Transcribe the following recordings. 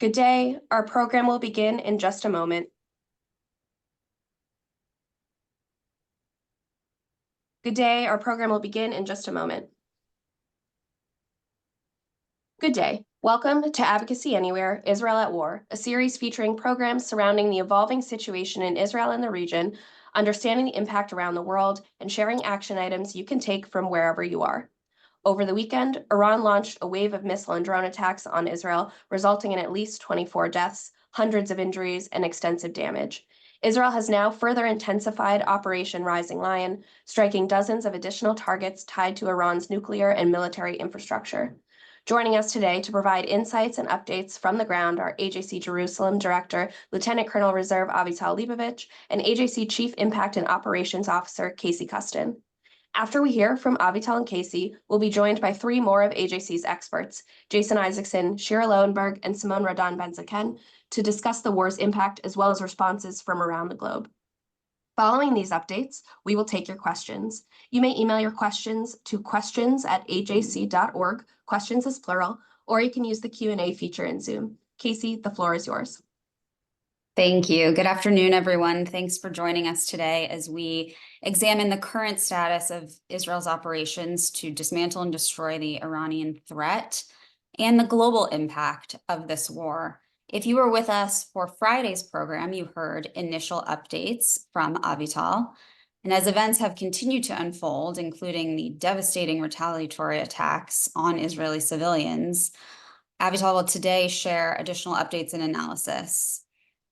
Good day. Our program will begin in just a moment. Good day. Our program will begin in just a moment. Good day. Welcome to Advocacy Anywhere, Israel at War, a series featuring programs surrounding the evolving situation in Israel and the region, understanding the impact around the world, and sharing action items you can take from wherever you are. Over the weekend, Iran launched a wave of missile and drone attacks on Israel, resulting in at least 24 deaths, hundreds of injuries, and extensive damage. Israel has now further intensified Operation Rising Lion, striking dozens of additional targets tied to Iran's nuclear and military infrastructure. Joining us today to provide insights and updates from the ground are AJC Jerusalem Director, Lieutenant Colonel Reserve Avital Leibovich, and AJC Chief Impact and Operations Officer Casey Custon. After we hear from Avital and Casey, we'll be joined by three more of AJC's experts, Jason Isaacson, Shira Lowenberg, and Simone Radan Ben-Zaken, to discuss the war's impact as well as responses from around the globe. Following these updates, we will take your questions. You may email your questions to questions@ajc.org, questions is plural, or you can use the Q&A feature in Zoom. Casey, the floor is yours. Thank you. Good afternoon, everyone. Thanks for joining us today as we examine the current status of Israel's operations to dismantle and destroy the Iranian threat and the global impact of this war. If you were with us for Friday's program, you heard initial updates from Avital. And as events have continued to unfold, including the devastating retaliatory attacks on Israeli civilians, Avital will today share additional updates and analysis.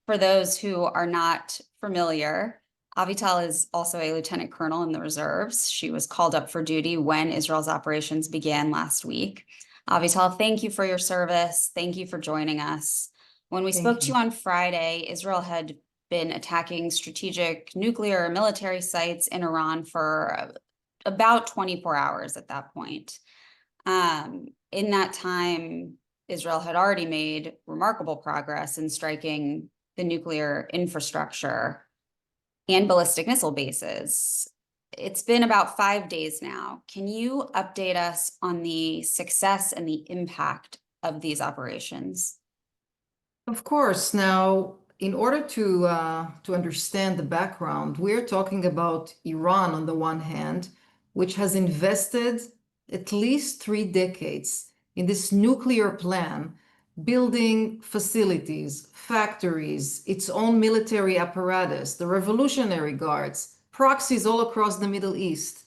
For those who are not familiar, Avital is also a lieutenant colonel in the reserves. She was called up for duty when Israel's operations began last week. Avital, thank you for your service. Thank you for joining us. When we spoke to you on Friday, Israel had been attacking strategic nuclear and military sites in Iran for about 24 hours at that point. In that time, Israel had already made remarkable progress in striking the nuclear infrastructure and ballistic missile bases. It's been about 5 days now. Can you update us on the success and the impact of these operations? Of course. Now, in order to understand the background, we're talking about Iran on the one hand, which has invested at least 3 decades in this nuclear plan, building facilities, factories, its own military apparatus, the Revolutionary Guards, proxies all across the Middle East.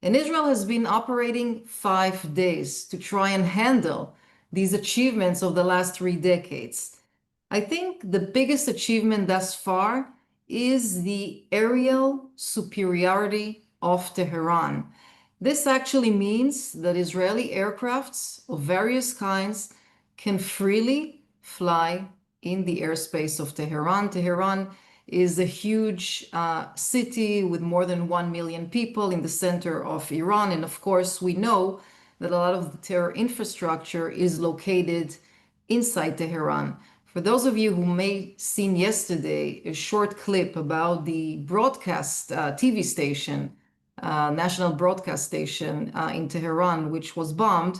And Israel has been operating 5 days to try and handle these achievements of the last 3 decades. I think the biggest achievement thus far is the aerial superiority of Tehran. This actually means that Israeli aircrafts of various kinds can freely fly in the airspace of Tehran. Tehran is a huge city with more than 1 million people in the center of Iran. And of course, we know that a lot of the terror infrastructure is located inside Tehran. For those of you who may have seen yesterday a short clip about the broadcast TV station, national broadcast station in Tehran, which was bombed,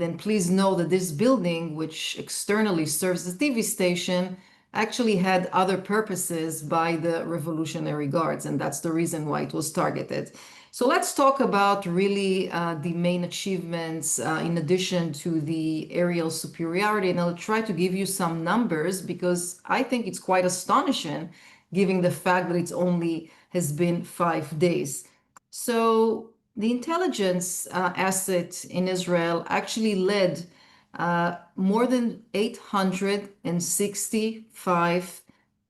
then please know that this building, which externally serves as a TV station, actually had other purposes by the Revolutionary Guards, and that's the reason why it was targeted. So let's talk about really the main achievements in addition to the aerial superiority, and I'll try to give you some numbers because I think it's quite astonishing given the fact that it only has been 5 days. So the intelligence asset in Israel actually led more than 865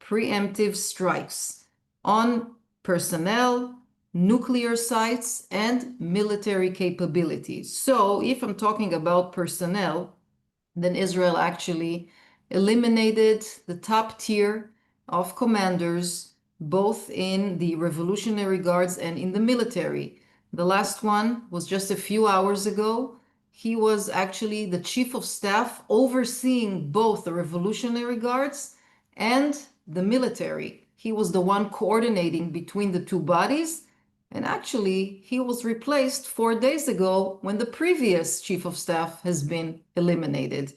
preemptive strikes on personnel, nuclear sites, and military capabilities. So if I'm talking about personnel, then Israel actually eliminated the top tier of commanders, both in the Revolutionary Guards and in the military. The last one was just a few hours ago. He was actually the chief of staff overseeing both the Revolutionary Guards and the military. He was the one coordinating between the two bodies. And actually, he was replaced 4 days ago when the previous chief of staff has been eliminated.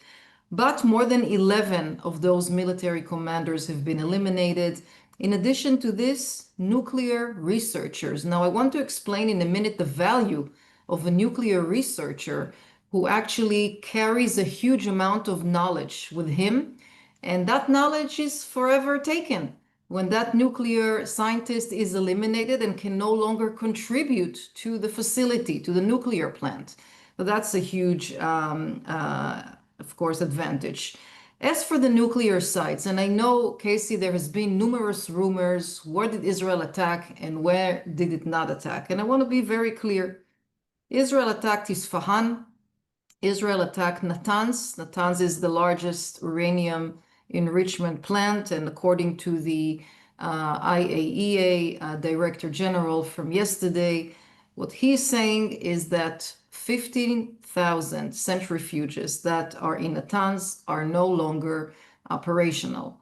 but more than 11 of those military commanders have been eliminated. In addition to this, nuclear researchers. Now, I want to explain in a minute the value of a nuclear researcher who actually carries a huge amount of knowledge with him, and that knowledge is forever taken when that nuclear scientist is eliminated and can no longer contribute to the facility, to the nuclear plant. So that's a huge, of course, advantage. As for the nuclear sites, and I know, Casey, there has been numerous rumors, where did Israel attack and where did it not attack? And I want to be very clear. Israel attacked Isfahan. Israel attacked Natanz. Natanz is the largest uranium enrichment plant, and according to the IAEA Director General from yesterday, what he's saying is that 15,000 centrifuges that are in Natanz are no longer operational.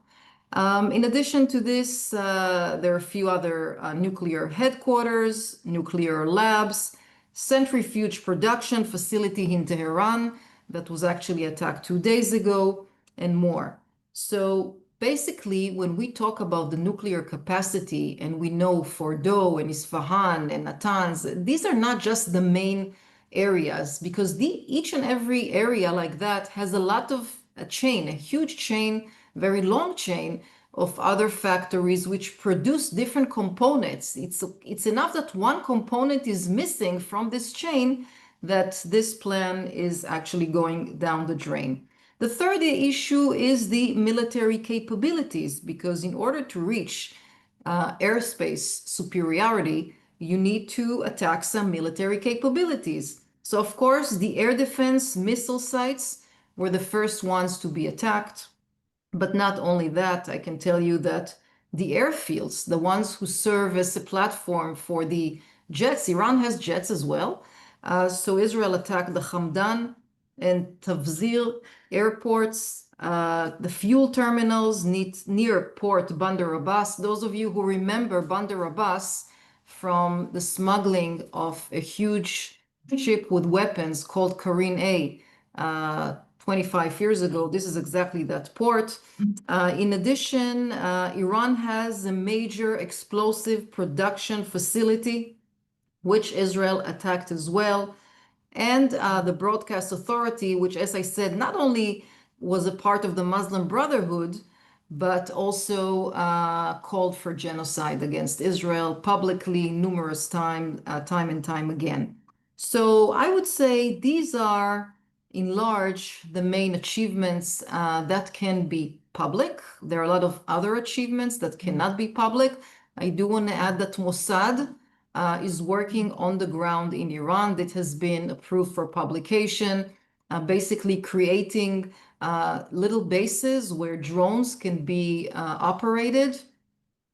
In addition to this, there are a few other nuclear headquarters, nuclear labs, centrifuge production facility in Tehran that was actually attacked 2 days ago, and more. So basically, when we talk about the nuclear capacity, and we know Fordo and Isfahan and Natanz, these are not just the main areas, because each and every area like that has a lot of a chain, a huge chain, very long chain of other factories which produce different components. It's enough that one component is missing from this chain that this plan is actually going down the drain. The third issue is the military capabilities, because in order to reach airspace superiority, you need to attack some military capabilities. So of course, the air defense missile sites were the first ones to be attacked. But not only that, I can tell you that the airfields, the ones who serve as a platform for the jets, Iran has jets as well. So Israel attacked the Hamdan and Tavzir airports, the fuel terminals near Port Bandar Abbas. Those of you who remember Bandar Abbas from the smuggling of a huge ship with weapons called Karin A, 25 years ago, this is exactly that port. In addition, Iran has a major explosive production facility, which Israel attacked as well. And the Broadcast Authority, which, as I said, not only was a part of the Muslim Brotherhood, but also called for genocide against Israel publicly numerous time and time again. So I would say these are, in large, the main achievements that can be public. There are a lot of other achievements that cannot be public. I do want to add that Mossad is working on the ground in Iran that has been approved for publication, basically creating little bases where drones can be operated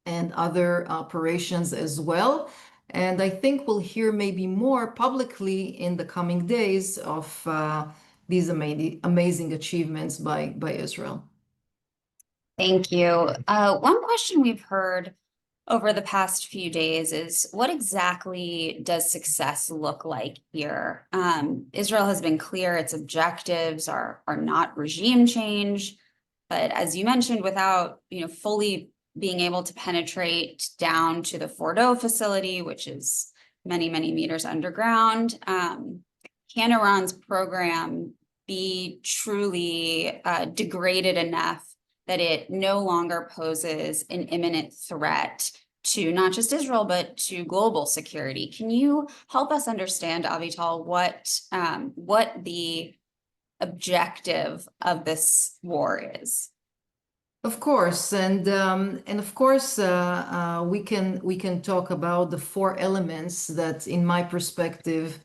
and other operations as well. And I think we'll hear maybe more publicly in the coming days of these amazing achievements by Israel. Thank you. One question we've heard over the past few days is, what exactly does success look like here? Israel has been clear its objectives are not regime change, but as you mentioned, without fully being able to penetrate down to the Fordo facility, which is many, many meters underground, can Iran's program be truly degraded enough that it no longer poses an imminent threat to not just Israel, but to global security? Can you help us understand, Avital, what the objective of this war is? Of course, and of course, we can talk about the four elements that, in my perspective,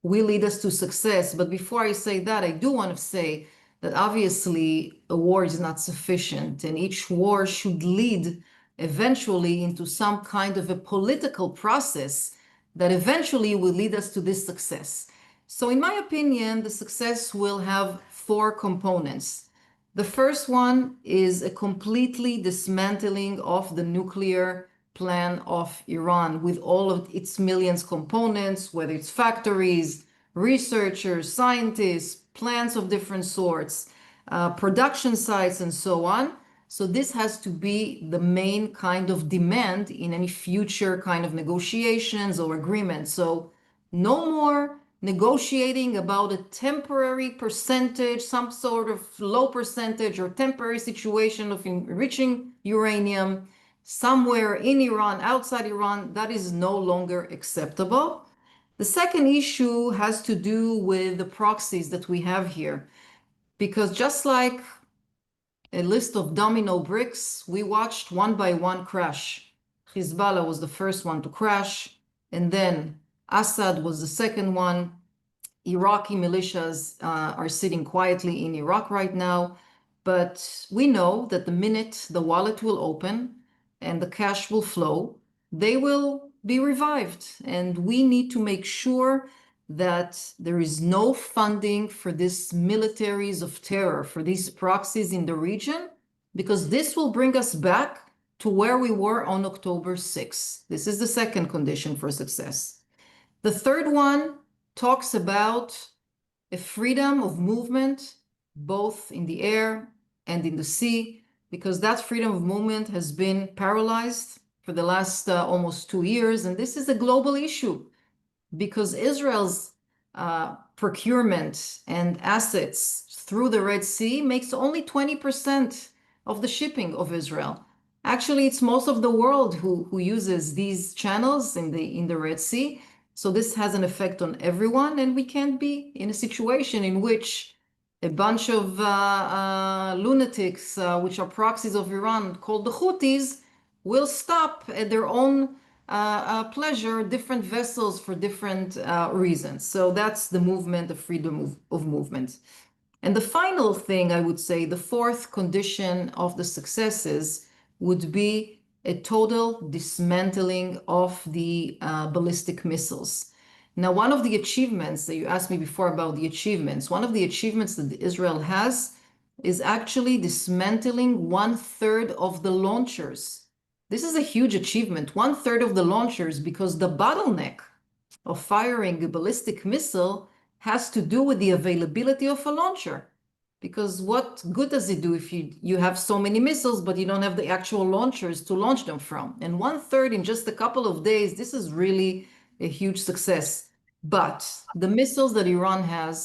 will lead us to success. But before I say that, I do want to say that obviously a war is not sufficient, and each war should lead eventually into some kind of a political process that eventually will lead us to this success. So in my opinion, the success will have four components. The first one is a completely dismantling of the nuclear plan of Iran with all of its millions of components, whether it's factories, researchers, scientists, plants of different sorts. production sites, and so on. So this has to be the main kind of demand in any future kind of negotiations or agreements. So no more negotiating about a temporary percentage, some sort of low percentage or temporary situation of enriching uranium somewhere in Iran, outside Iran. That is no longer acceptable. The second issue has to do with the proxies that we have here, because just like a list of domino bricks, we watched one by one crash. Hezbollah was the first one to crash, and then Assad was the second one. Iraqi militias are sitting quietly in Iraq right now, but we know that the minute the wallet will open and the cash will flow, they will be revived. And we need to make sure that there is no funding for these militaries of terror, for these proxies in the region, because this will bring us back to where we were on October 6th. This is the second condition for success. The third one talks about a freedom of movement, both in the air and in the sea, because that freedom of movement has been paralyzed for the last almost 2 years. And this is a global issue, because Israel's procurement and assets through the Red Sea makes only 20% of the shipping of Israel. Actually, it's most of the world who uses these channels in the Red Sea. So this has an effect on everyone, and we can't be in a situation in which a bunch of lunatics, which are proxies of Iran, called the Houthis, will stop at their own pleasure different vessels for different reasons. So that's the movement, the freedom of movement. And the final thing, I would say, the fourth condition of the successes would be a total dismantling of the ballistic missiles. Now, one of the achievements that you asked me before about the achievements, one of the achievements that Israel has is actually dismantling 1/3 of the launchers. This is a huge achievement, 1/3 of the launchers, because the bottleneck of firing a ballistic missile has to do with the availability of a launcher. Because what good does it do if you have so many missiles, but you don't have the actual launchers to launch them from? And 1/3 in just a couple of days, this is really a huge success. But the missiles that Iran has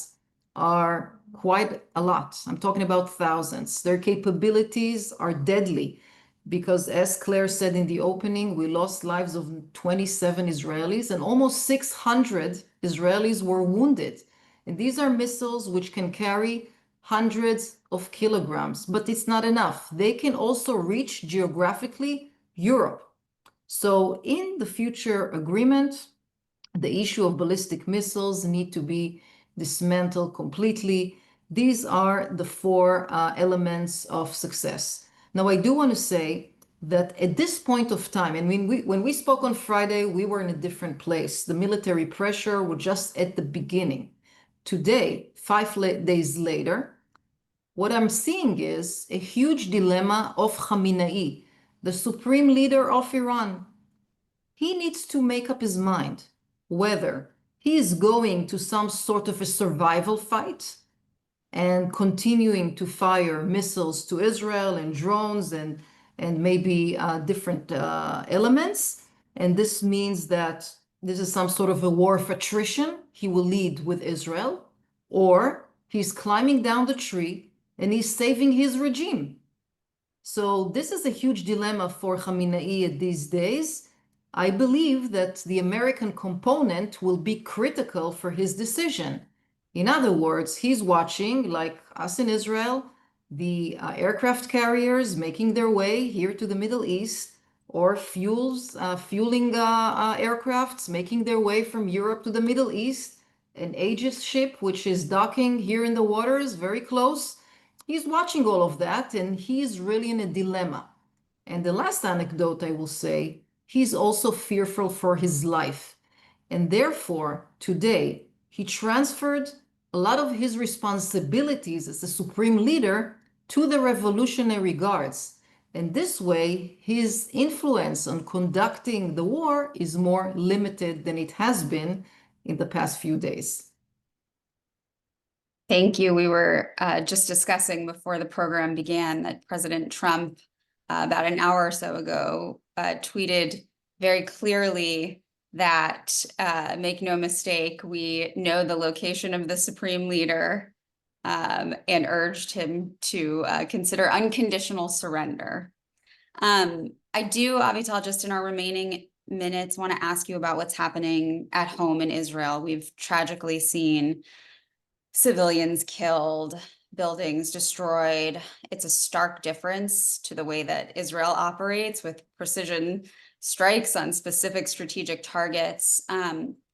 are quite a lot. I'm talking about thousands. Their capabilities are deadly, because as Claire said in the opening, we lost lives of 27 Israelis and almost 600 Israelis were wounded. And these are missiles which can carry hundreds of kilograms, but it's not enough. They can also reach geographically Europe. So in the future agreement, the issue of ballistic missiles need to be dismantled completely. These are the four elements of success. Now, I do want to say that at this point of time, and when we spoke on Friday, we were in a different place. The military pressure was just at the beginning. Today, 5 days later, what I'm seeing is a huge dilemma of Khamenei, the supreme leader of Iran. He needs to make up his mind whether he is going to some sort of a survival fight and continuing to fire missiles to Israel and drones and maybe different elements. And this means that this is some sort of a war of attrition he will lead with Israel, or he's climbing down the tree and he's saving his regime. So this is a huge dilemma for Khamenei these days. I believe that the American component will be critical for his decision. In other words, he's watching, like us in Israel, the aircraft carriers making their way here to the Middle East, or fueling aircrafts making their way from Europe to the Middle East, an Aegis ship which is docking here in the waters very close. He's watching all of that, and he's really in a dilemma. And the last anecdote I will say, he's also fearful for his life. And therefore, today, he transferred a lot of his responsibilities as the supreme leader to the Revolutionary Guards. And this way, his influence on conducting the war is more limited than it has been in the past few days. Thank you. We were just discussing before the program began that President Trump, about an hour or so ago, tweeted very clearly that, make no mistake, we know the location of the Supreme Leader, and urged him to consider unconditional surrender. I do, Avital, just in our remaining minutes, want to ask you about what's happening at home in Israel. We've tragically seen civilians killed, buildings destroyed. It's a stark difference to the way that Israel operates with precision strikes on specific strategic targets.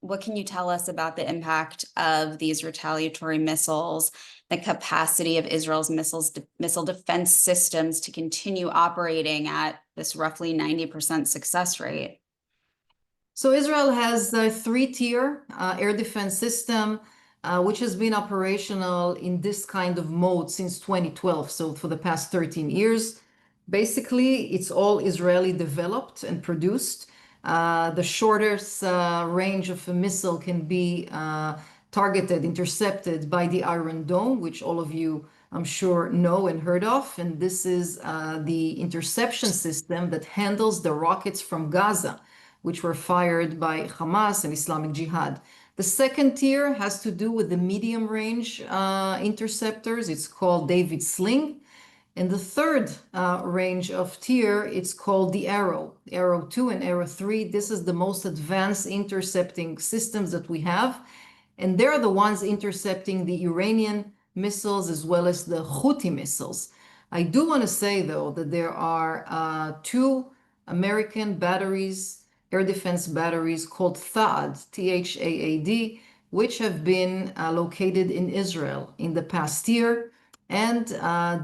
What can you tell us about the impact of these retaliatory missiles, the capacity of Israel's missile defense systems to continue operating at this roughly 90% success rate? So Israel has a three-tier air defense system, which has been operational in this kind of mode since 2012. So for the past 13 years, basically, it's all Israeli developed and produced. The shortest range of a missile can be targeted, intercepted by the Iron Dome, which all of you, I'm sure, know and heard of. And this is the interception system that handles the rockets from Gaza, which were fired by Hamas and Islamic Jihad. The second tier has to do with the medium range interceptors. It's called David Sling. And the third range of tier, it's called the Arrow 2 and Arrow 3. This is the most advanced intercepting systems that we have. And they're the ones intercepting the Iranian missiles as well as the Houthi missiles. I do want to say, though, that there are two American batteries, air defense batteries called THAAD, T-H-A-A-D, which have been located in Israel in the past year. And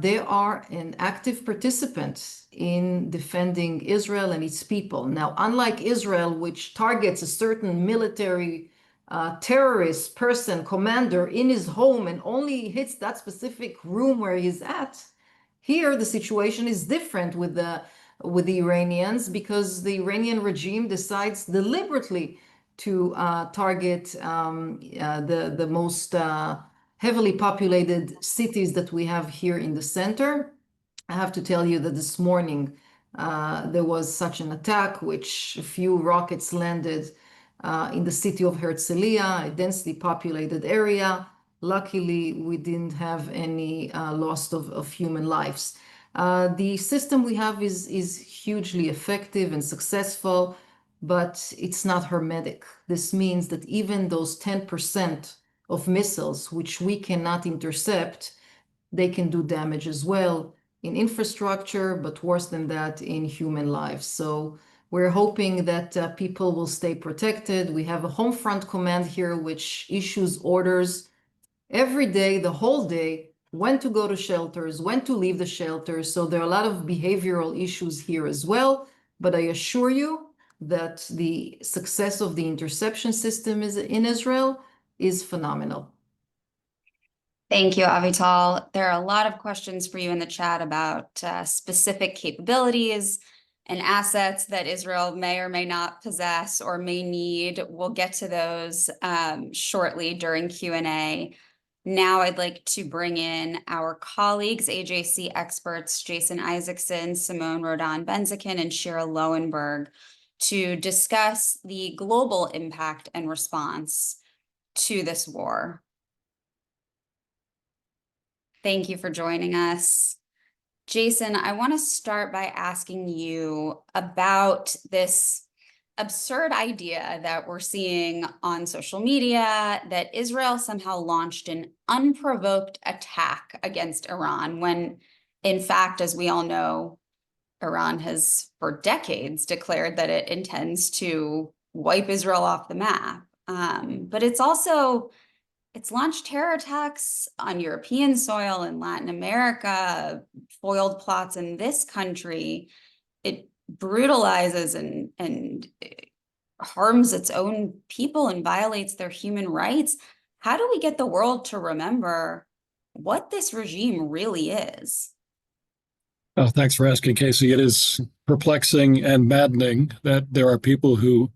they are an active participant in defending Israel and its people. Now, unlike Israel, which targets a certain military terrorist person, commander in his home and only hits that specific room where he's at, here the situation is different with the Iranians, because the Iranian regime decides deliberately to target the most heavily populated cities that we have here in the center. I have to tell you that this morning there was such an attack, which a few rockets landed in the city of Herzliya, a densely populated area. Luckily, we didn't have any loss of human lives. The system we have is hugely effective and successful, but it's not hermetic. This means that even those 10% of missiles, which we cannot intercept, they can do damage as well in infrastructure, but worse than that, in human lives. So we're hoping that people will stay protected. We have a home front command here, which issues orders every day, the whole day, when to go to shelters, when to leave the shelters. So there are a lot of behavioral issues here as well. But I assure you that the success of the interception system in Israel is phenomenal. Thank you, Avital. There are a lot of questions for you in the chat about specific capabilities and assets that Israel may or may not possess or may need. We'll get to those shortly during Q&A. Now I'd like to bring in our colleagues, AJC experts, Jason Isaacson, Simone Rodan-Benzikin, and Shira Lowenberg, to discuss the global impact and response to this war. Thank you for joining us. Jason, I want to start by asking you about this absurd idea that we're seeing on social media that Israel somehow launched an unprovoked attack against Iran, when in fact, as we all know, Iran has for decades declared that it intends to wipe Israel off the map. But it's launched terror attacks on European soil in Latin America, foiled plots in this country. It brutalizes and harms its own people and violates their human rights. How do we get the world to remember what this regime really is? Oh, thanks for asking, Casey. It is perplexing and maddening that there are people who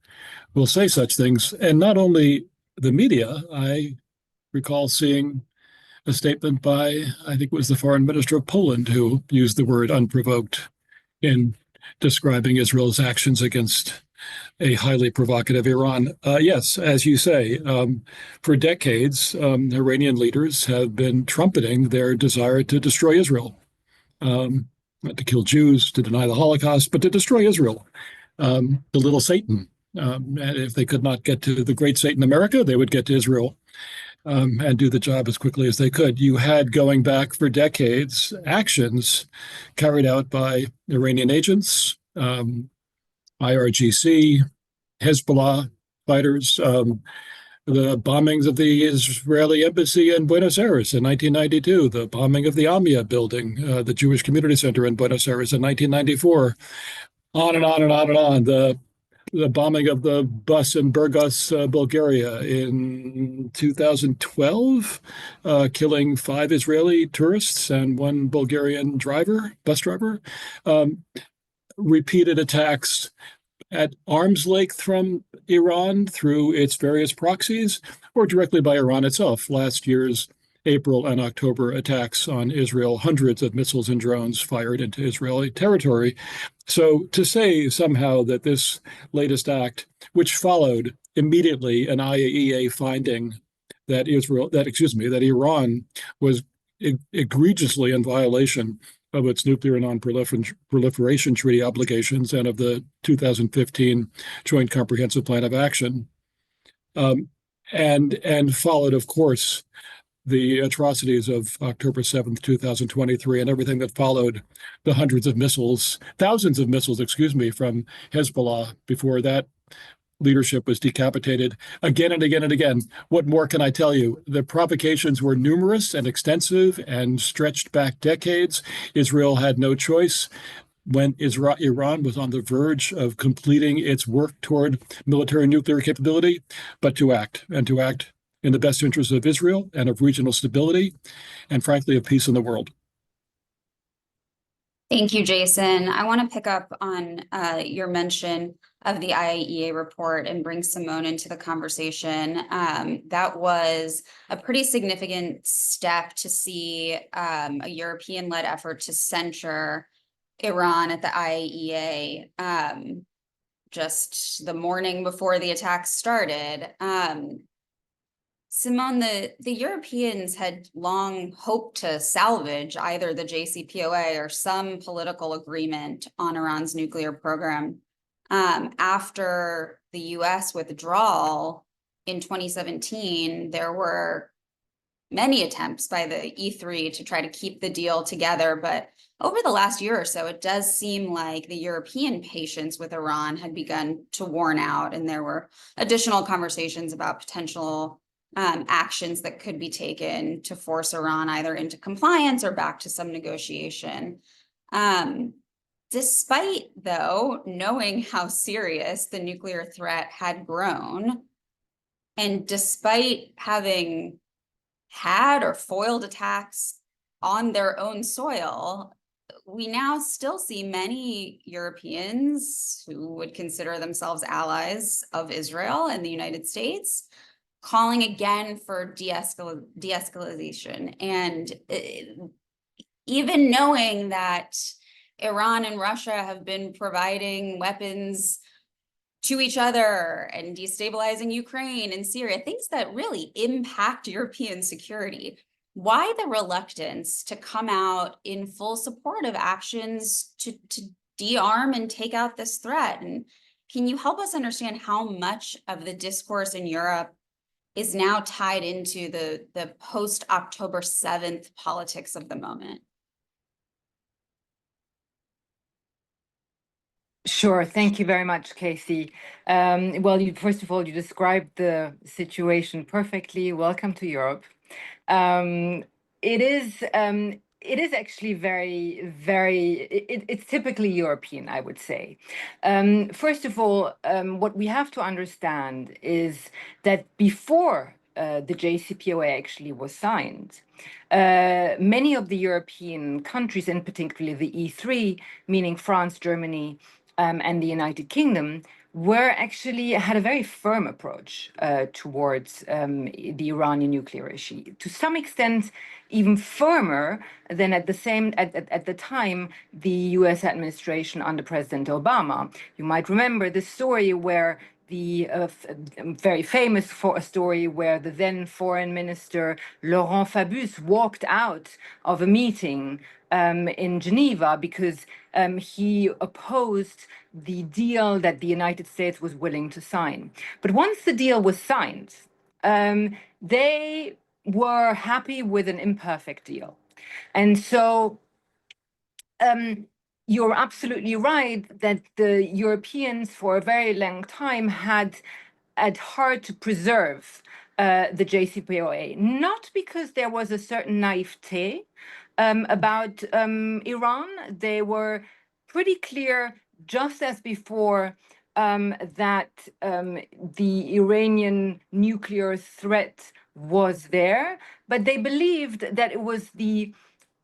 will say such things. And not only the media, I recall seeing a statement by, I think it was the foreign minister of Poland, who used the word unprovoked in describing Israel's actions against a highly provocative Iran. Yes, as you say, for decades, Iranian leaders have been trumpeting their desire to destroy Israel, not to kill Jews, to deny the Holocaust, but to destroy Israel, the little Satan. And if they could not get to the great Satan America, they would get to Israel and do the job as quickly as they could. You had, going back for decades, actions carried out by Iranian agents, IRGC, Hezbollah fighters, the bombings of the Israeli embassy in Buenos Aires in 1992, the bombing of the Amia building, the Jewish Community Center in Buenos Aires in 1994, on and on and on and on. The bombing of the bus in Burgos, Bulgaria in 2012, killing 5 Israeli tourists and 1 Bulgarian bus driver. Repeated attacks at arm's length from Iran through its various proxies, or directly by Iran itself. Last year's April and October attacks on Israel, hundreds of missiles and drones fired into Israeli territory. So to say somehow that this latest act, which followed immediately an IAEA finding that Iran was egregiously in violation of its nuclear non-proliferation treaty obligations and of the 2015 Joint Comprehensive Plan of Action, and followed, of course, the atrocities of October 7th, 2023, and everything that followed, the hundreds of missiles, thousands of missiles, from Hezbollah before that leadership was decapitated again and again and again. What more can I tell you? The provocations were numerous and extensive and stretched back decades. Israel had no choice when Iran was on the verge of completing its work toward military nuclear capability, but to act in the best interest of Israel and of regional stability and, frankly, of peace in the world. Thank you, Jason. I want to pick up on your mention of the IAEA report and bring Simone into the conversation. That was a pretty significant step to see a European-led effort to censure Iran at the IAEA just the morning before the attacks started. Simone, the Europeans had long hoped to salvage either the JCPOA or some political agreement on Iran's nuclear program. After the US withdrawal in 2017, there were many attempts by the E3 to try to keep the deal together. But over the last year or so, it does seem like the European patience with Iran had begun to worn out, and there were additional conversations about potential actions that could be taken to force Iran either into compliance or back to some negotiation. Despite, though, knowing how serious the nuclear threat had grown, and despite having had or foiled attacks on their own soil, we now still see many Europeans who would consider themselves allies of Israel and the United States calling again for de-escalation. And even knowing that Iran and Russia have been providing weapons to each other and destabilizing Ukraine and Syria, things that really impact European security. Why the reluctance to come out in full support of actions to de-arm and take out this threat? And can you help us understand how much of the discourse in Europe is now tied into the post-October 7th politics of the moment? Sure. Thank you very much, Casey. Well, first of all, you described the situation perfectly. Welcome to Europe. It is actually it's typically European, I would say. First of all, what we have to understand is that before the JCPOA actually was signed, many of the European countries, and particularly the E3, meaning France, Germany, and the United Kingdom, had a very firm approach towards the Iranian nuclear issue, to some extent even firmer than at the time the U.S. administration under President Obama. You might remember the story where the very famous story where the then foreign minister Laurent Fabius walked out of a meeting in Geneva because he opposed the deal that the United States was willing to sign. But once the deal was signed, they were happy with an imperfect deal. And so you're absolutely right that the Europeans for a very long time had at heart to preserve the JCPOA, not because there was a certain naivete about Iran. They were pretty clear, just as before, that the Iranian nuclear threat was there, but they believed that it was the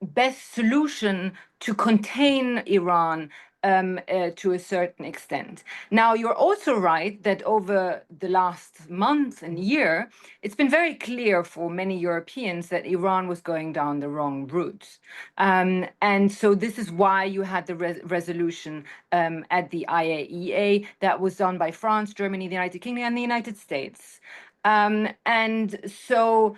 best solution to contain Iran to a certain extent. Now, you're also right that over the last month and year, it's been very clear for many Europeans that Iran was going down the wrong route. And so this is why you had the resolution at the IAEA that was done by France, Germany, the United Kingdom, and the United States. And so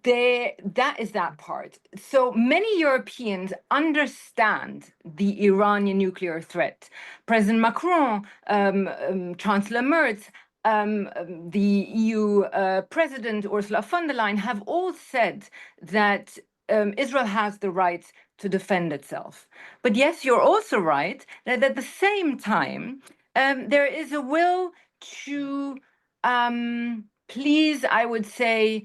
that is that part. So many Europeans understand the Iranian nuclear threat. President Macron, Chancellor Merz, the EU President Ursula von der Leyen have all said that Israel has the right to defend itself. But yes, you're also right that at the same time, there is a will to please, I would say,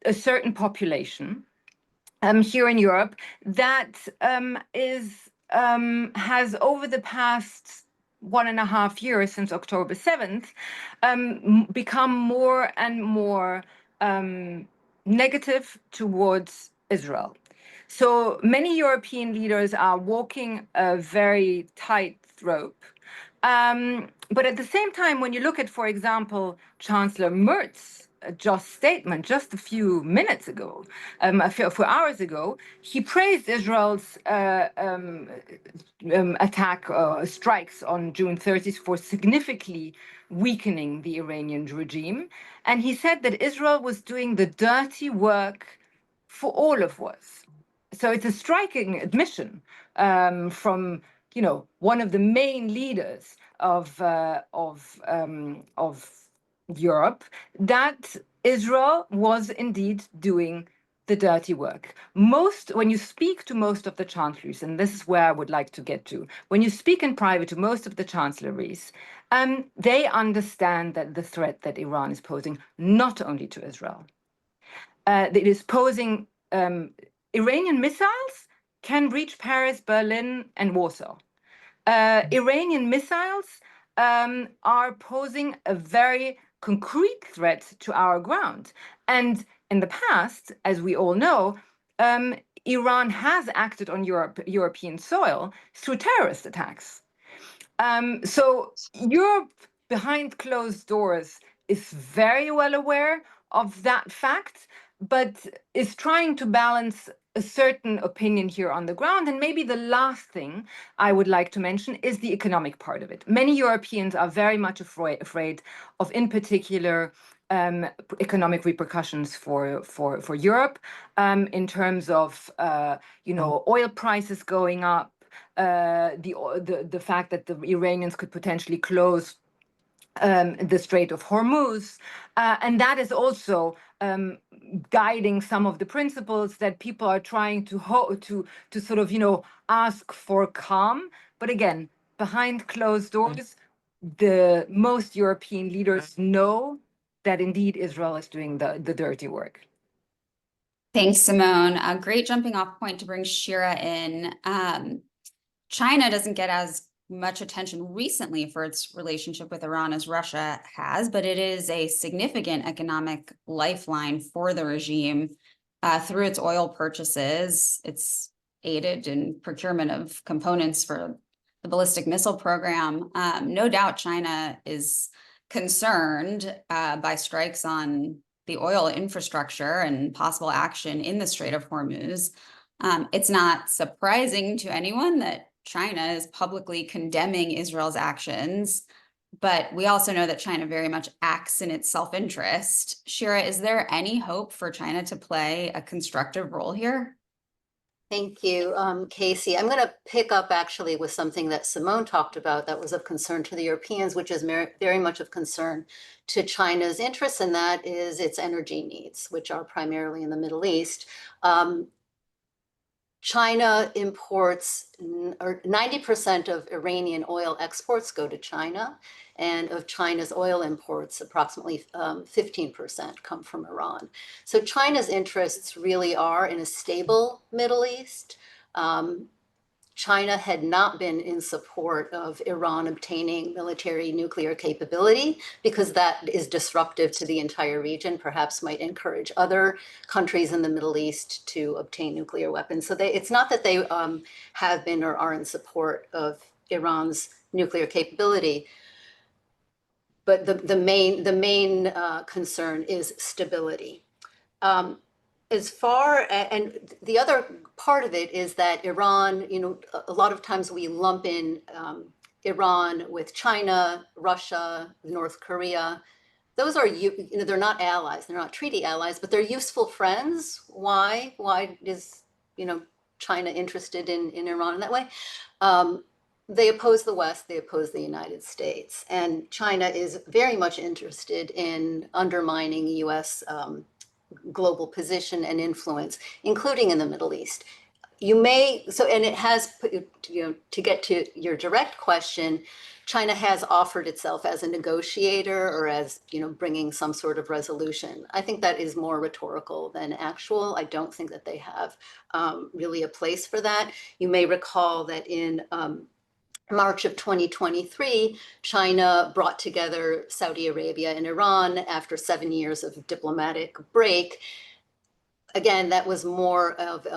a certain population here in Europe that has over the past 1.5 years since October 7th become more and more negative towards Israel. So many European leaders are walking a very tight rope. But at the same time, when you look at, for example, Chancellor Merz's statement just a few minutes ago, a few hours ago, he praised Israel's strikes on June 30th for significantly weakening the Iranian regime. And he said that Israel was doing the dirty work for all of us. So it's a striking admission from one of the main leaders of Europe that Israel was indeed doing the dirty work. When you speak to most of the chancellors, and this is where I would like to get to, when you speak in private to most of the chancelleries, they understand that the threat that Iran is posing not only to Israel, it is posing Iranian missiles can reach Paris, Berlin, and Warsaw. Iranian missiles are posing a very concrete threat to our ground. And in the past, as we all know, Iran has acted on European soil through terrorist attacks. So Europe, behind closed doors, is very well aware of that fact, but is trying to balance a certain opinion here on the ground. And maybe the last thing I would like to mention is the economic part of it. Many Europeans are very much afraid of, in particular, economic repercussions for Europe in terms of oil prices going up, the fact that the Iranians could potentially close the Strait of Hormuz, and that is also guiding some of the principles that people are trying to sort of ask for calm. But again, behind closed doors, the most European leaders know that indeed Israel is doing the dirty work. Thanks, Simone. A great jumping off point to bring Shira in. China doesn't get as much attention recently for its relationship with Iran as Russia has, but it is a significant economic lifeline for the regime through its oil purchases. It's aided in procurement of components for the ballistic missile program. No doubt China is concerned by strikes on the oil infrastructure and possible action in the Strait of Hormuz. It's not surprising to anyone that China is publicly condemning Israel's actions, but we also know that China very much acts in its self-interest. Shira, is there any hope for China to play a constructive role here? Thank you, Casey. I'm going to pick up actually with something that Simone talked about that was of concern to the Europeans, which is very much of concern to China's interests, and that is its energy needs, which are primarily in the Middle East. China imports, or 90% of Iranian oil exports go to China, and of China's oil imports, approximately 15% come from Iran. So China's interests really are in a stable Middle East. China had not been in support of Iran obtaining military nuclear capability because that is disruptive to the entire region, perhaps might encourage other countries in the Middle East to obtain nuclear weapons. So it's not that they have been or are in support of Iran's nuclear capability, but the main concern is stability. And the other part of it is that Iran, a lot of times we lump in Iran with China, Russia, North Korea. Those are, they're not allies, they're not treaty allies, but they're useful friends. Why? Why is, China interested in Iran in that way? They oppose the West, they oppose the United States. And China is very much interested in undermining US global position and influence, including in the Middle East. And it has, to get to your direct question, China has offered itself as a negotiator or as, bringing some sort of resolution. I think that is more rhetorical than actual. I don't think that they have really a place for that. You may recall that in March of 2023, China brought together Saudi Arabia and Iran after 7 years of diplomatic break. Again, that was more of,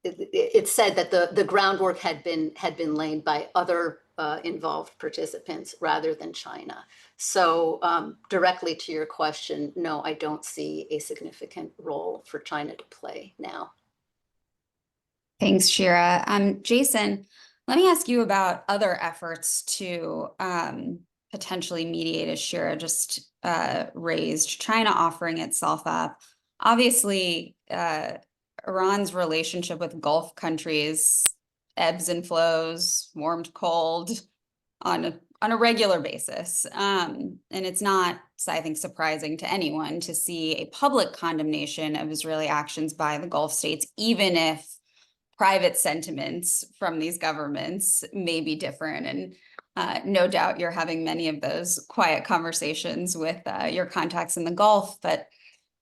it said that the groundwork had been laid by other involved participants rather than China. So directly to your question, no, I don't see a significant role for China to play now. Thanks, Shira. Jason, let me ask you about other efforts to potentially mediate, as Shira just raised, China offering itself up. Obviously, Iran's relationship with Gulf countries ebbs and flows, warmed, cold, on a regular basis. And it's not, I think, surprising to anyone to see a public condemnation of Israeli actions by the Gulf states, even if private sentiments from these governments may be different. And no doubt you're having many of those quiet conversations with your contacts in the Gulf. But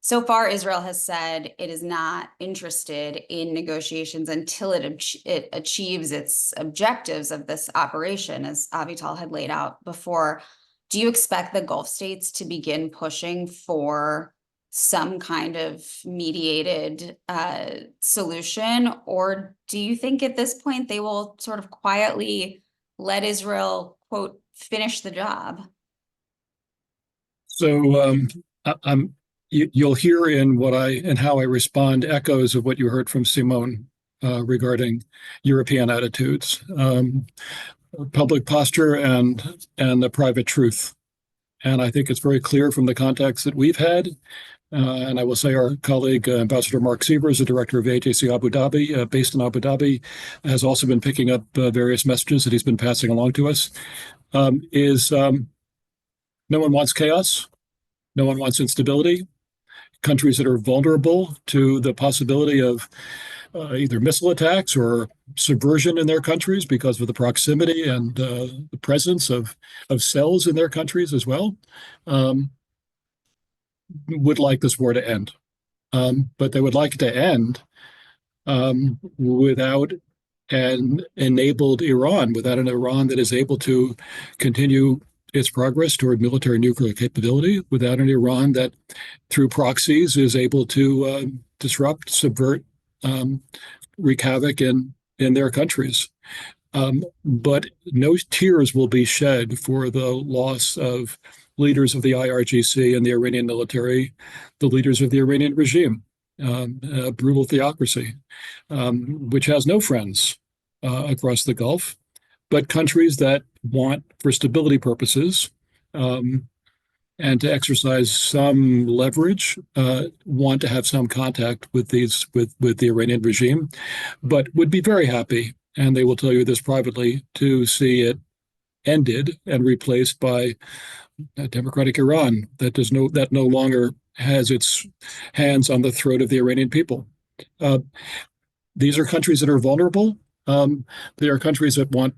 so far, Israel has said it is not interested in negotiations until it achieves its objectives of this operation, as Avital had laid out before. Do you expect the Gulf states to begin pushing for some kind of mediated solution, or do you think at this point they will sort of quietly let Israel, quote, finish the job? So you'll hear in how I respond echoes of what you heard from Simone regarding European attitudes, public posture, and the private truth. And I think it's very clear from the contacts that we've had. And I will say our colleague, Ambassador Mark Sievers, the director of AJC Abu Dhabi, based in Abu Dhabi, has also been picking up various messages that he's been passing along to us, no one wants chaos. No one wants instability. Countries that are vulnerable to the possibility of either missile attacks or subversion in their countries because of the proximity and the presence of cells in their countries as well, would like this war to end. But they would like it to end without an enabled Iran, without an Iran that is able to continue its progress toward military nuclear capability, without an Iran that through proxies is able to disrupt, subvert, wreak havoc in their countries. But no tears will be shed for the loss of leaders of the IRGC and the Iranian military, the leaders of the Iranian regime, a brutal theocracy, which has no friends across the Gulf, but countries that want, for stability purposes, and to exercise some leverage, want to have some contact with the Iranian regime, but would be very happy, and they will tell you this privately, to see it ended and replaced by a democratic Iran that no longer has its hands on the throat of the Iranian people. These are countries that are vulnerable. They are countries that want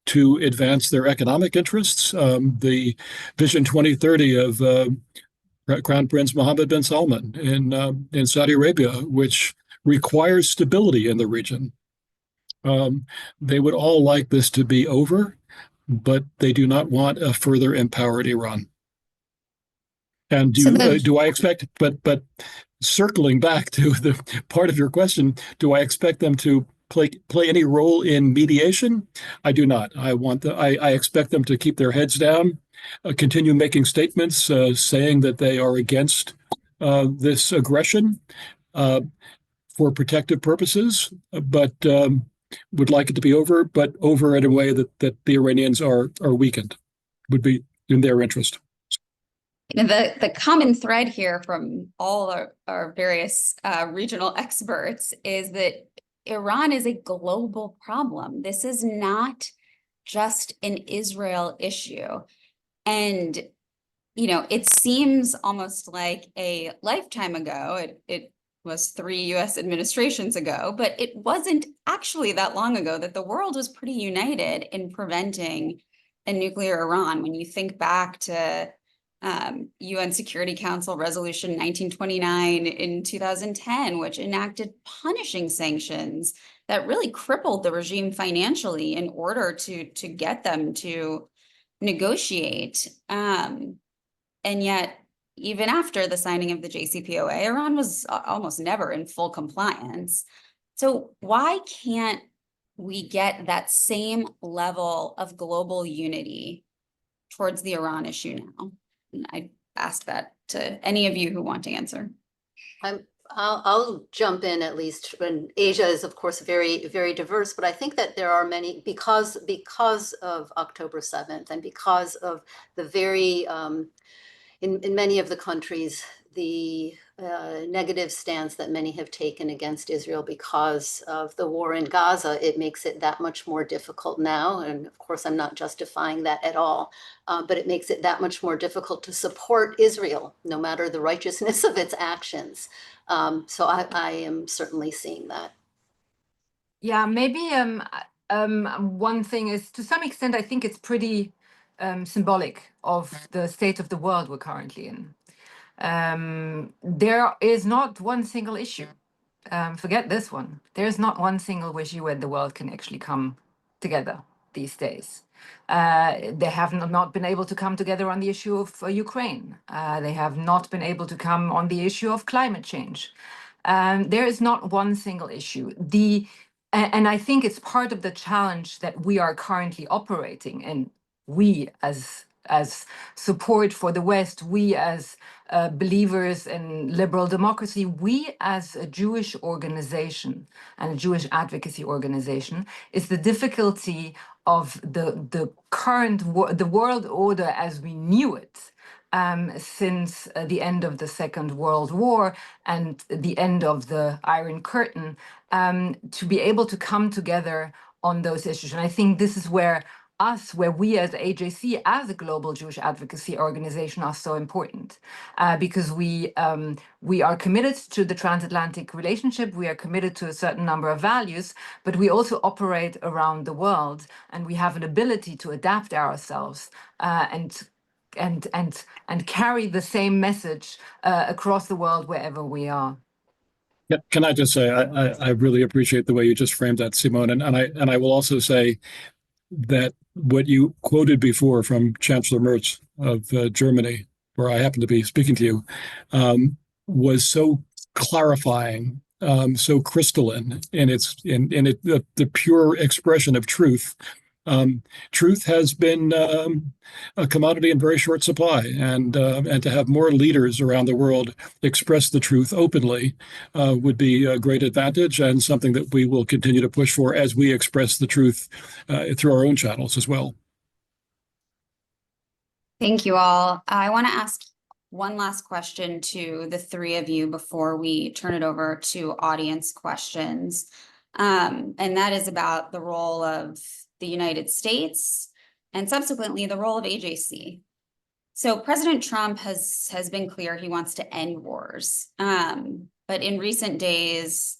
to advance their economic interests. The Vision 2030 of Crown Prince Mohammed bin Salman in Saudi Arabia, which requires stability in the region. They would all like this to be over, but they do not want a further empowered Iran. And do I expect? But circling back to the part of your question, do I expect them to play any role in mediation? I do not. I expect them to keep their heads down, continue making statements saying that they are against this aggression for protective purposes, but would like it to be over, but over in a way that the Iranians are weakened, would be in their interest. The common thread here from all our various regional experts is that Iran is a global problem. This is not just an Israel issue. And, it seems almost like a lifetime ago. It was 3 US administrations ago, but it wasn't actually that long ago that the world was pretty united in preventing a nuclear Iran. When you think back to UN Security Council Resolution 1929 in 2010, which enacted punishing sanctions that really crippled the regime financially in order to get them to negotiate. And yet, even after the signing of the JCPOA, Iran was almost never in full compliance. So why can't we get that same level of global unity towards the Iran issue now? I asked that to any of you who want to answer. I'll jump in at least. When Asia is, of course, very, very diverse, but I think that there are many, because of October 7th and because of the very, in many of the countries, the negative stance that many have taken against Israel because of the war in Gaza, it makes it that much more difficult now. And of course, I'm not justifying that at all, but it makes it that much more difficult to support Israel, no matter the righteousness of its actions. So I am certainly seeing that. Yeah, maybe one thing is, to some extent, I think it's pretty symbolic of the state of the world we're currently in. There is not one single issue. Forget this one. There's not one single issue where the world can actually come together these days. They have not been able to come together on the issue of Ukraine. They have not been able to come on the issue of climate change. There is not one single issue. And I think it's part of the challenge that we are currently operating in. We as support for the West, we as believers in liberal democracy, we as a Jewish organization and a Jewish advocacy organization, is the difficulty of the current the world order as we knew it since the end of the Second World War and the end of the Iron Curtain, to be able to come together on those issues. And I think this is where we as AJC, as a global Jewish advocacy organization, are so important, because we are committed to the transatlantic relationship. We are committed to a certain number of values, but we also operate around the world, and we have an ability to adapt ourselves and carry the same message across the world wherever we are. Yeah, can I just say I really appreciate the way you just framed that, Simone, and I will also say that what you quoted before from Chancellor Merz of Germany, where I happen to be speaking to you, was so clarifying so crystalline in the pure expression of truth. Truth has been a commodity in very short supply, and to have more leaders around the world express the truth openly would be a great advantage, and something that we will continue to push for as we express the truth through our own channels as well. Thank you all. I want to ask one last question to the three of you before we turn it over to audience questions. And that is about the role of the United States and subsequently the role of AJC. So President Trump has been clear he wants to end wars. But in recent days,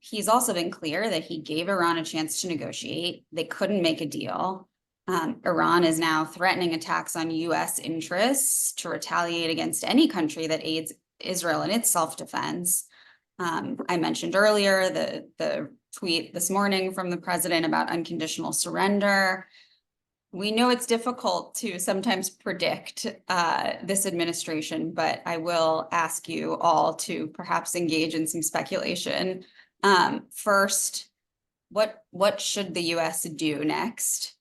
he's also been clear that he gave Iran a chance to negotiate. They couldn't make a deal. Iran is now threatening attacks on U.S. interests to retaliate against any country that aids Israel in its self-defense. I mentioned earlier the tweet this morning from the president about unconditional surrender. We know it's difficult to sometimes predict this administration, but I will ask you all to perhaps engage in some speculation. First, what should the U.S. do next?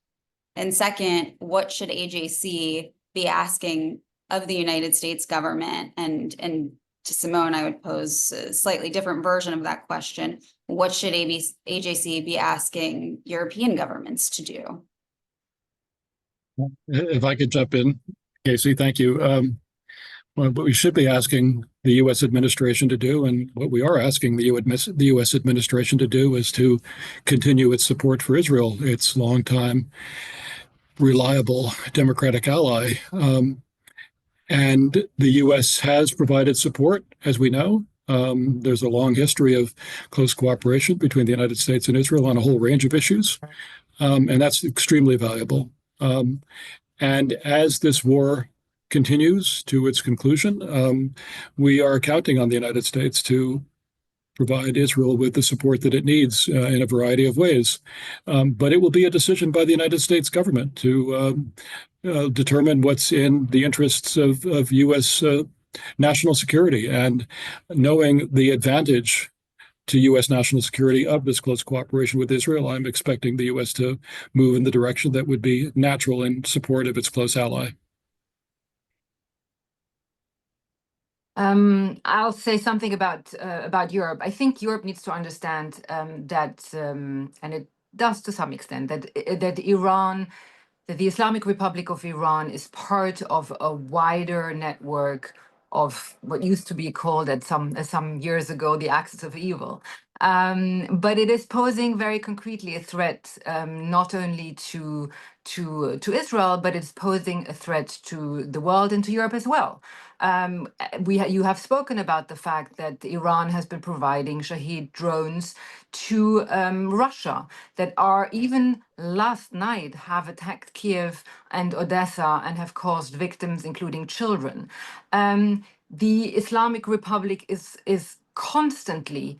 And second, what should AJC be asking of the United States government? And to Simone, I would pose a slightly different version of that question. What should AJC be asking European governments to do? If I could jump in, Casey, thank you. What we should be asking the U.S. administration to do, and what we are asking the U.S. administration to do, is to continue its support for Israel, its longtime reliable democratic ally. And the U.S. has provided support, as we know. There's a long history of close cooperation between the United States and Israel on a whole range of issues, and that's extremely valuable. And as this war continues to its conclusion, we are counting on the United States to provide Israel with the support that it needs in a variety of ways. But it will be a decision by the United States government to determine what's in the interests of U.S. National security. And knowing the advantage to U.S. national security of this close cooperation with Israel, I'm expecting the U.S. to move in the direction that would be natural in support of its close ally. I'll say something about Europe. I think Europe needs to understand that, and it does to some extent, that Iran, that the Islamic Republic of Iran is part of a wider network of what used to be called at some years ago the axis of evil. But it is posing very concretely a threat, not only to Israel, but it's posing a threat to the world and to Europe as well. You have spoken about the fact that Iran has been providing Shahed drones to Russia that are even last night have attacked Kiev and Odessa and have caused victims, including children. The Islamic Republic is constantly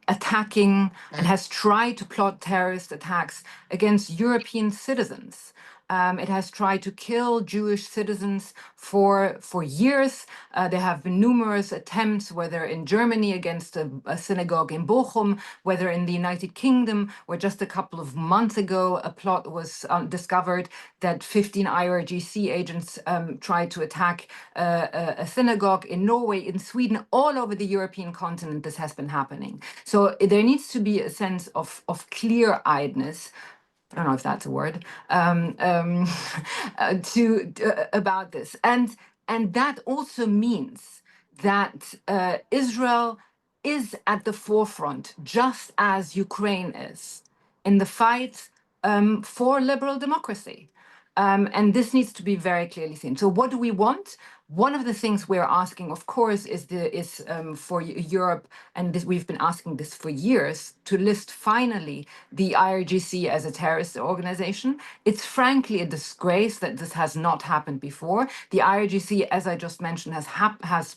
attacking and has tried to plot terrorist attacks against European citizens. It has tried to kill Jewish citizens for years. There have been numerous attempts, whether in Germany against a synagogue in Bochum, whether in the United Kingdom, where just a couple of months ago a plot was discovered that 15 IRGC agents tried to attack a synagogue in Norway, in Sweden, all over the European continent. This has been happening. So there needs to be a sense of clear-eyedness. I don't know if that's a word, about this. And that also means that Israel is at the forefront, just as Ukraine is, in the fight for liberal democracy. And this needs to be very clearly seen. So what do we want? One of the things we're asking, of course, is for Europe, and we've been asking this for years, to list finally the IRGC as a terrorist organization. It's frankly a disgrace that this has not happened before. The IRGC, as I just mentioned, has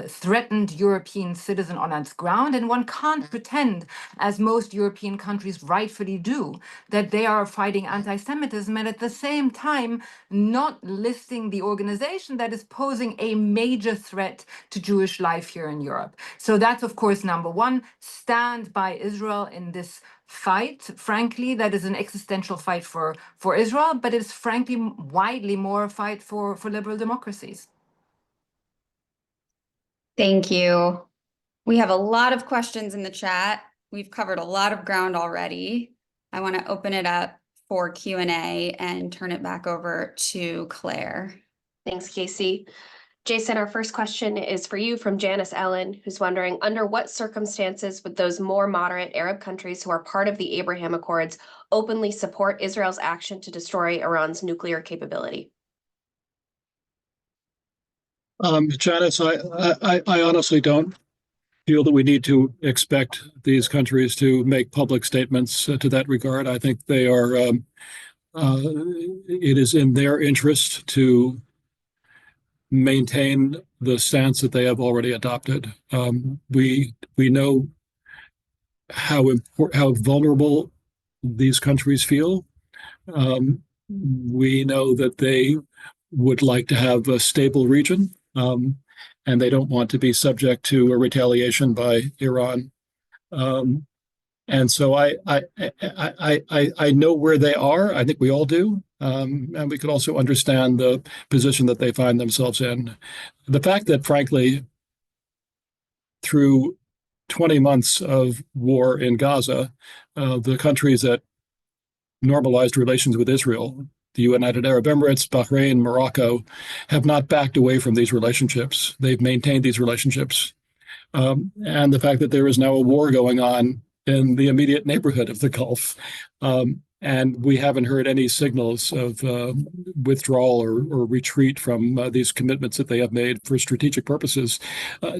threatened European citizen on its ground, and one can't pretend, as most European countries rightfully do, that they are fighting anti-Semitism and at the same time not listing the organization that is posing a major threat to Jewish life here in Europe. So that's, of course, number one. Stand by Israel in this fight. Frankly, that is an existential fight for Israel, but it's frankly widely more a fight for liberal democracies. Thank you. We have a lot of questions in the chat. We've covered a lot of ground already. I want to open it up for Q&A and turn it back over to Claire. Thanks, Casey. Jason, our first question is for you from Janice Ellen, who's wondering, under what circumstances would those more moderate Arab countries who are part of the Abraham Accords openly support Israel's action to destroy Iran's nuclear capability? Janice, I honestly don't feel that we need to expect these countries to make public statements to that regard. I think they are, it is in their interest to maintain the stance that they have already adopted. We know how vulnerable these countries feel. We know that they would like to have a stable region, and they don't want to be subject to a retaliation by Iran. And so I know where they are. I think we all do. And we could also understand the position that they find themselves in. The fact that, frankly, through 20 months of war in Gaza, the countries that normalized relations with Israel, the United Arab Emirates, Bahrain, Morocco, have not backed away from these relationships. They've maintained these relationships. And the fact that there is now a war going on in the immediate neighborhood of the Gulf, and we haven't heard any signals of withdrawal or retreat from these commitments that they have made for strategic purposes,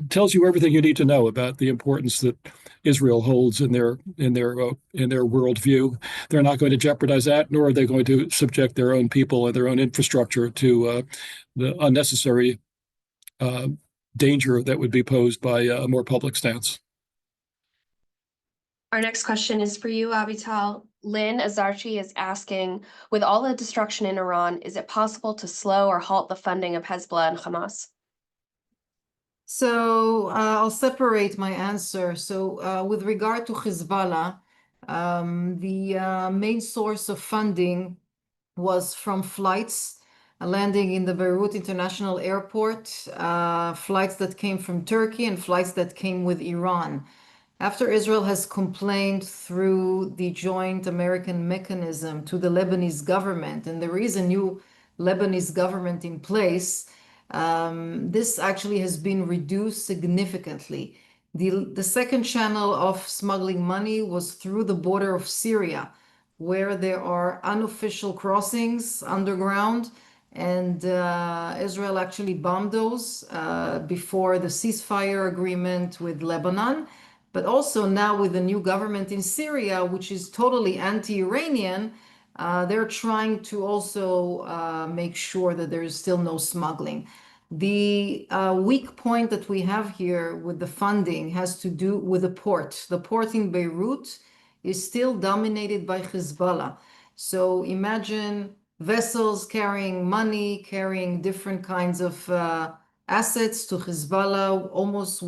tells you everything you need to know about the importance that Israel holds in their worldview. They're not going to jeopardize that, nor are they going to subject their own people and their own infrastructure to the unnecessary danger that would be posed by a more public stance. Our next question is for you, Avital. Lynn Azarchi is asking, with all the destruction in Iran, is it possible to slow or halt the funding of Hezbollah and Hamas? So I'll separate my answer. So with regard to Hezbollah, the main source of funding was from flights landing in the Beirut International Airport, flights that came from Turkey and flights that came with Iran. After Israel has complained through the joint American mechanism to the Lebanese government, and there is a new Lebanese government in place, this actually has been reduced significantly. The second channel of smuggling money was through the border of Syria, where there are unofficial crossings underground, and Israel actually bombed those before the ceasefire agreement with Lebanon. But also now with the new government in Syria, which is totally anti-Iranian, they're trying to also make sure that there is still no smuggling. The weak point that we have here with the funding has to do with the port. The port in Beirut is still dominated by Hezbollah. So imagine vessels carrying money, carrying different kinds of assets to Hezbollah, almost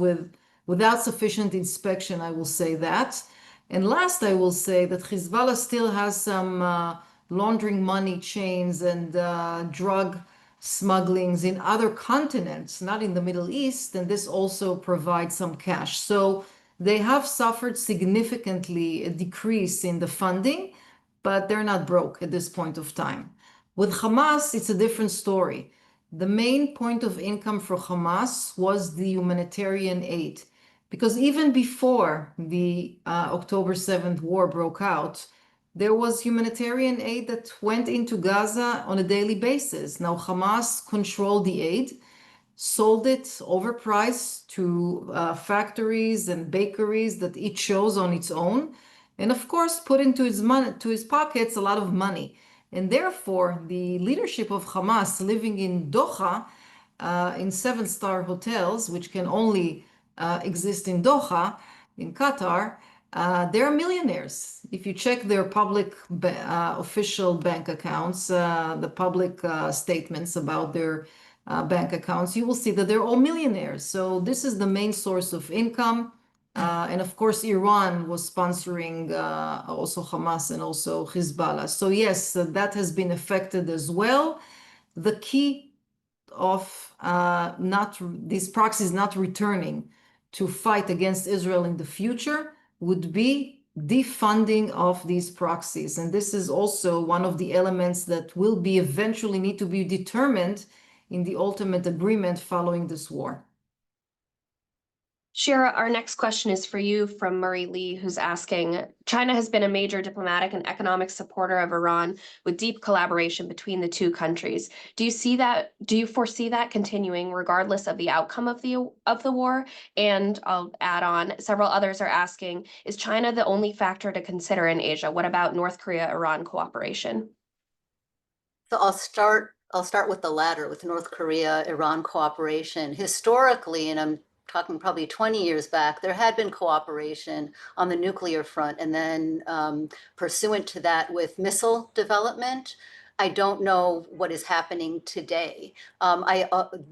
without sufficient inspection, I will say that. And last, I will say that Hezbollah still has some laundering money chains and drug smugglings in other continents, not in the Middle East, and this also provides some cash. So they have suffered significantly a decrease in the funding, but they're not broke at this point of time. With Hamas, it's a different story. The main point of income for Hamas was the humanitarian aid. Because even before the October 7th war broke out, there was humanitarian aid that went into Gaza on a daily basis. Now, Hamas controlled the aid, sold it overpriced to factories and bakeries that it chose on its own, and of course put into his pockets a lot of money. And therefore, the leadership of Hamas living in Doha in 7-star hotels, which can only exist in Doha, in Qatar, they're millionaires. If you check their public official bank accounts, the public statements about their bank accounts, you will see that they're all millionaires. So this is the main source of income. And of course, Iran was sponsoring also Hamas and also Hezbollah. So yes, that has been affected as well. The key of these proxies not returning to fight against Israel in the future would be defunding of these proxies. And this is also one of the elements that will be eventually need to be determined in the ultimate agreement following this war. Shira, our next question is for you from Murray Lee, who's asking, China has been a major diplomatic and economic supporter of Iran with deep collaboration between the two countries. Do you foresee that continuing regardless of the outcome of the war? And I'll add on, several others are asking, is China the only factor to consider in Asia? What about North Korea-Iran cooperation? So I'll start with the latter, with North Korea-Iran cooperation. Historically, and I'm talking probably 20 years back, there had been cooperation on the nuclear front, and then pursuant to that with missile development. I don't know what is happening today. I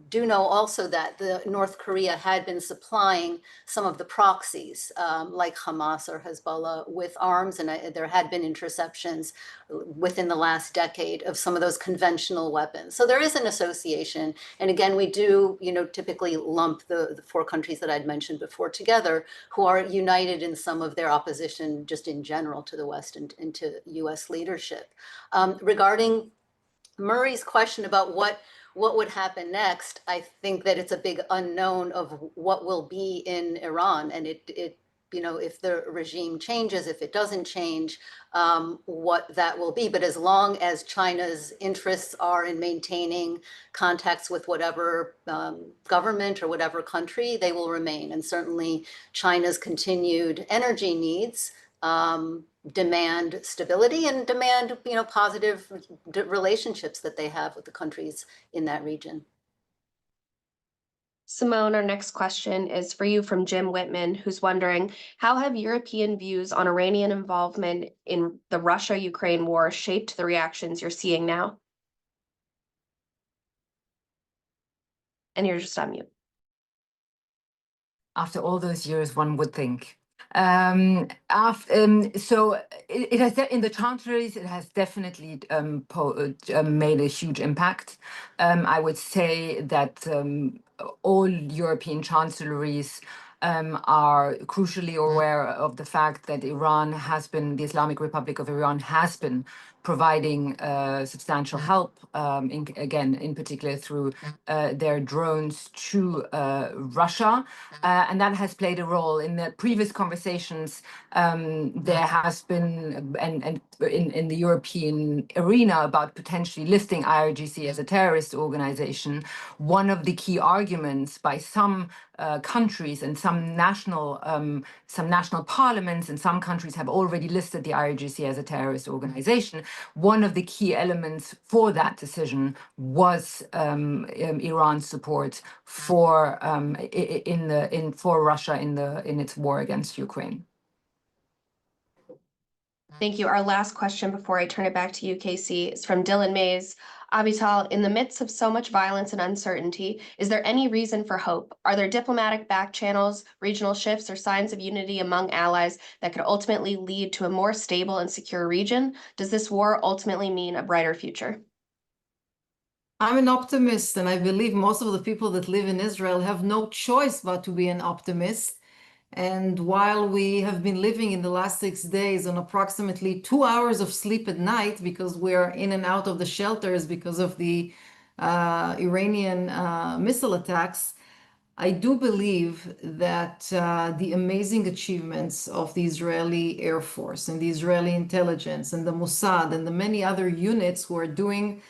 do know also that North Korea had been supplying some of the proxies, like Hamas or Hezbollah, with arms, and there had been interceptions within the last decade of some of those conventional weapons. So there is an association. And again, we do, typically lump the 4 countries that I'd mentioned before together, who are united in some of their opposition just in general to the West and to US leadership. Regarding Murray's question about what would happen next, I think that it's a big unknown of what will be in Iran, and it if the regime changes, if it doesn't change, what that will be. But as long as China's interests are in maintaining contacts with whatever government or whatever country, they will remain. And certainly China's continued energy needs demand stability and demand, positive relationships that they have with the countries in that region. Simone, our next question is for you from Jim Whitman, who's wondering, how have European views on Iranian involvement in the Russia-Ukraine war shaped the reactions you're seeing now? And you're just on mute. After all those years, one would think. So it has, in the chancelleries, it has definitely made a huge impact. I would say that all European chancelleries are crucially aware of the fact that the Islamic Republic of Iran has been providing substantial help, in particular through their drones to Russia. And that has played a role. In the previous conversations, there has been, and in the European arena, about potentially listing IRGC as a terrorist organization. One of the key arguments by some countries and some national parliaments in some countries have already listed the IRGC as a terrorist organization. One of the key elements for that decision was Iran's support for Russia in its war against Ukraine. Thank you. Our last question before I turn it back to you, Casey, is from Dylan Mays. Avital, in the midst of so much violence and uncertainty, is there any reason for hope? Are there diplomatic back channels, regional shifts, or signs of unity among allies that could ultimately lead to a more stable and secure region? Does this war ultimately mean a brighter future? I'm an optimist, and I believe most of the people that live in Israel have no choice but to be an optimist. And while we have been living in the last 6 days on approximately 2 hours of sleep at night, because we're in and out of the shelters because of the Iranian missile attacks, I do believe that the amazing achievements of the Israeli Air Force and the Israeli intelligence and the Mossad and the many other units who are doing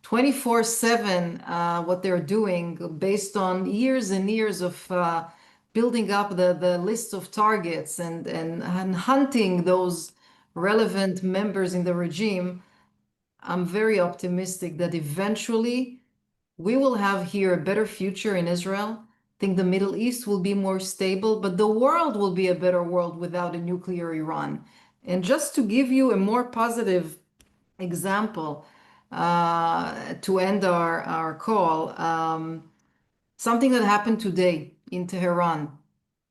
24/7 what they're doing based on years and years of building up the list of targets and hunting those relevant members in the regime. I'm very optimistic that eventually we will have here a better future in Israel. I think the Middle East will be more stable, but the world will be a better world without a nuclear Iran. And just to give you a more positive example, to end our call, something that happened today in Tehran.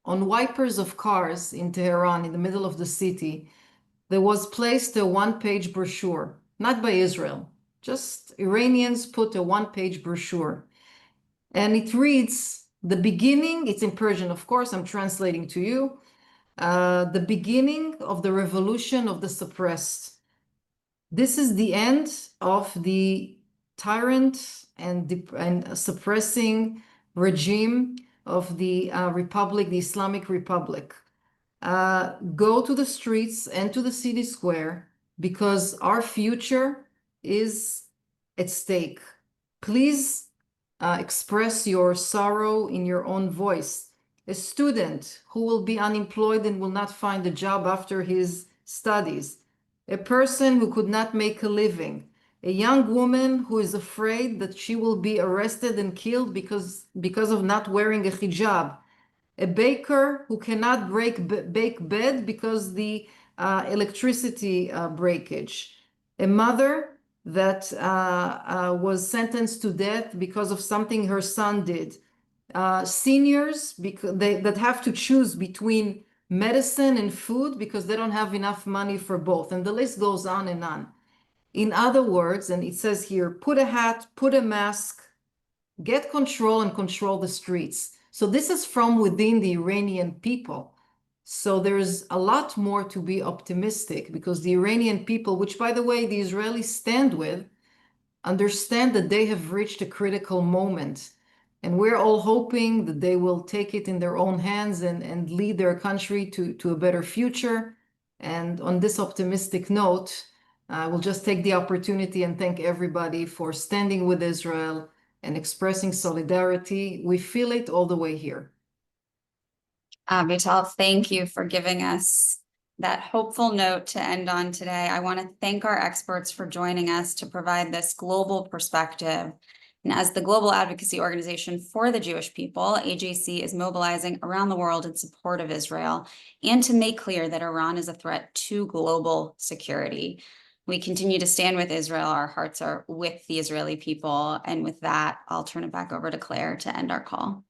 On wipers of cars in Tehran, in the middle of the city, there was placed a one-page brochure, not by Israel, just Iranians put a one-page brochure. And it reads, the beginning, it's in Persian, of course, I'm translating to you, the beginning of the revolution of the suppressed. This is the end of the tyrant and suppressing regime of the Republic, the Islamic Republic. Go to the streets and to the city square because our future is at stake. Please express your sorrow in your own voice. A student who will be unemployed and will not find a job after his studies. A person who could not make a living. A young woman who is afraid that she will be arrested and killed because of not wearing a hijab. A baker who cannot bake bread because the electricity breakage. A mother that was sentenced to death because of something her son did. Seniors that have to choose between medicine and food because they don't have enough money for both. And the list goes on and on. In other words, and it says here, put a hat, put a mask, get control and control the streets. So this is from within the Iranian people. So there's a lot more to be optimistic because the Iranian people, which by the way, the Israelis stand with, understand that they have reached a critical moment. And we're all hoping that they will take it in their own hands and lead their country to a better future. And on this optimistic note, I will just take the opportunity and thank everybody for standing with Israel and expressing solidarity. We feel it all the way here. Vital, thank you for giving us that hopeful note to end on today. I want to thank our experts for joining us to provide this global perspective. And as the global advocacy organization for the Jewish people, AJC is mobilizing around the world in support of Israel and to make clear that Iran is a threat to global security. We continue to stand with Israel. Our hearts are with the Israeli people. And with that, I'll turn it back over to Claire to end our call.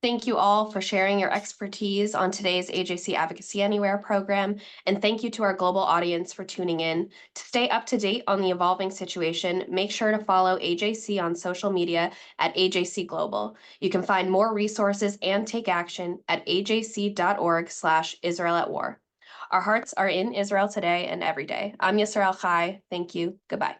Thank you all for sharing your expertise on today's AJC Advocacy Anywhere program, and thank you to our global audience for tuning in. To stay up to date on the evolving situation, make sure to follow AJC on social media at AJC Global. You can find more resources and take action at ajc.org/Israel at War. Our hearts are in Israel today and every day. I'm Yisrael Chai. Thank you. Goodbye.